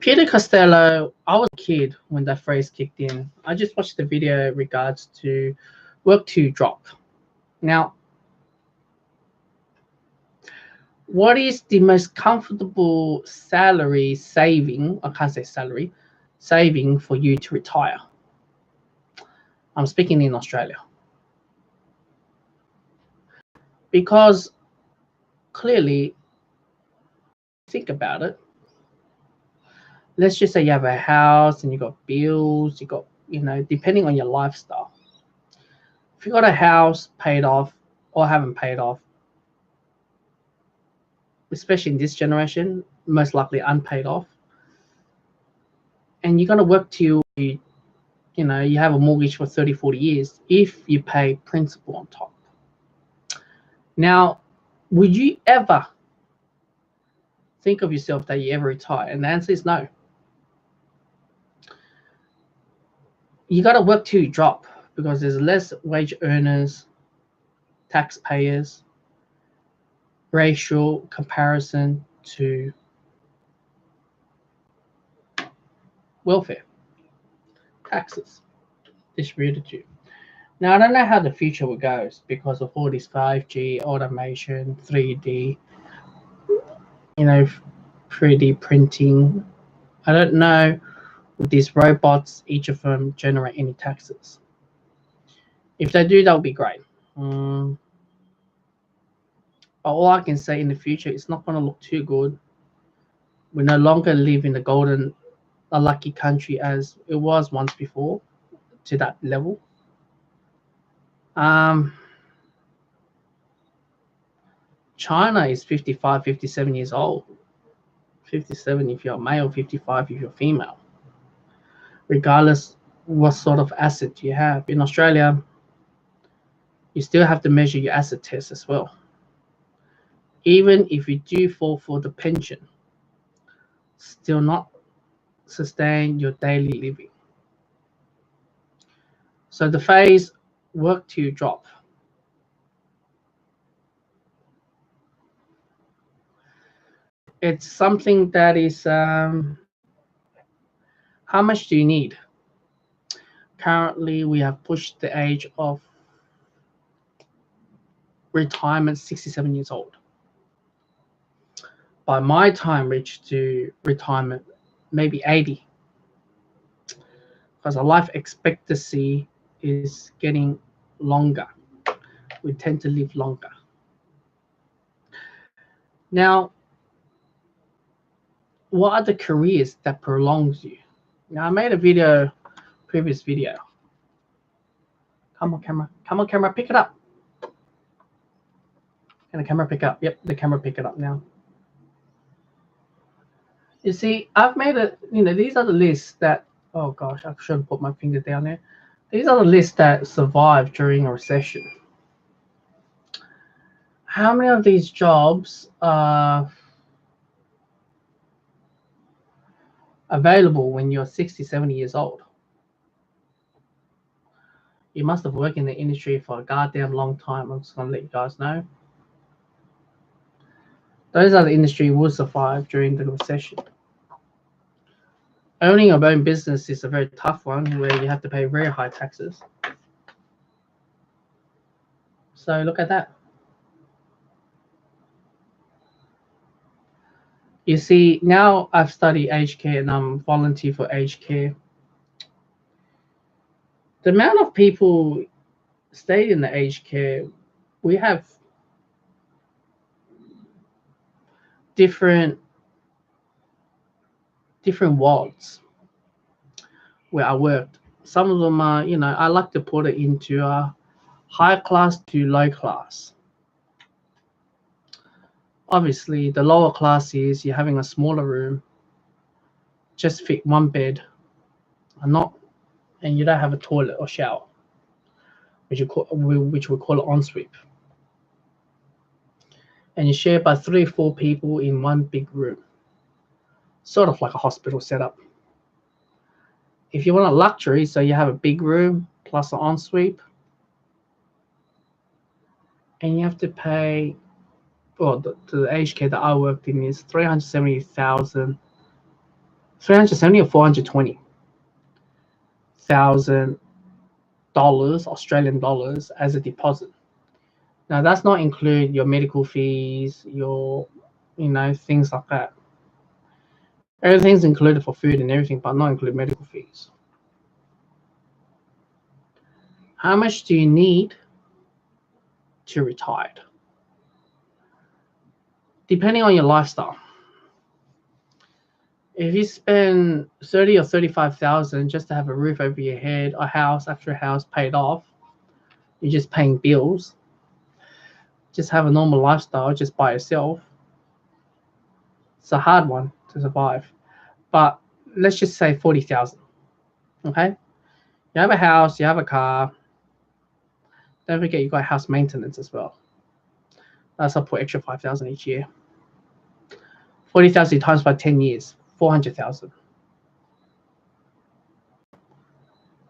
Peter Costello, I was a kid when that phrase kicked in. I just watched the video regards to work to drop. Now, what is the most comfortable salary saving? I can't say salary, saving for you to retire. I'm speaking in Australia. Because clearly, think about it. Let's just say you have a house and you got bills, you got, depending on your lifestyle. If you got a house paid off or haven't paid off, especially in this generation, most likely unpaid off, and you're going to work till you have a mortgage for 30, 40 years if you pay principal on top. Now, would you ever think of yourself that you ever retire? And the answer is no. You got to work till you drop, because there's less wage earners, taxpayers, racial comparison to welfare, taxes distributed to you. Now, I don't know how the future will go because of all this 5G, automation, 3D, 3D printing. I don't know with these robots, each of them generate any taxes. If they do, that would be great. But all I can say in the future, it's not going to look too good. We no longer live in the a lucky country as it was once before, to that level. China is 55, 57 years old. 57 if you're male, 55 if you're female. Regardless what sort of asset you have. In Australia, you still have to measure your asset test as well. Even if you do fall for the pension, still not sustain your daily living. So the phase work to drop. It's something that is, how much do you need? Currently, we have pushed the age of retirement 67 years old. By my time reached to retirement, maybe 80. Because our life expectancy is getting longer. We tend to live longer. Now, what are the careers that prolongs you? Now, I made a previous video. Come on, camera, pick it up. Can the camera pick up? Yep, the camera pick it up now. You see, I've made these are the lists that, oh gosh, I should have put my finger down there. These are the lists that survived during a recession. How many of these jobs are available when you're 60, 70 years old? You must have worked in the industry for a goddamn long time. I'm just going to let you guys know. Those are the industry who will survive during the recession. Owning your own business is a very tough one where you have to pay very high taxes. So look at that. You see, now I've studied aged care and I'm volunteer for aged care. The amount of people stayed in the aged care, we have different wards where I worked. Some of them are, I like to put it into high class to low class. Obviously, the lower class is you're having a smaller room, just fit one bed, and you don't have a toilet or shower, which we call it ensuite. And you share by 3 or 4 people in one big room, sort of like a hospital setup. If you want a luxury, so you have a big room plus an ensuite, and you have to pay, well, the aged care that I worked in is $370,000 $370 or $420,000 Australian dollars as a deposit. Now that's not include your medical fees, your things like that. Everything's included for food and everything, but not include medical fees. How much do you need to retire? Depending on your lifestyle. If you spend 30 or 35,000 just to have a roof over your head, a house after a house paid off, you're just paying bills, just have a normal lifestyle just by yourself, it's a hard one to survive. But let's just say 40,000. Okay, you have a house, you have a car. Don't forget you got house maintenance as well. That's up for extra 5,000 each year. 40,000 times by 10 years, 400,000.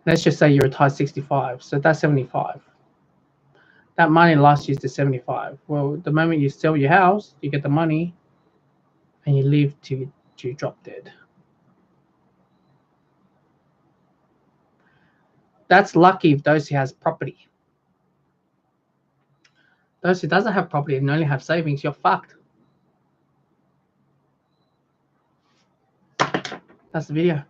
Let's just say you retire 65, so that's 75. That money lasts you to 75. Well, the moment you sell your house, you get the money, and you live to drop dead. That's lucky if those who has property. Those who doesn't have property and only have savings, you're fucked. That's the video.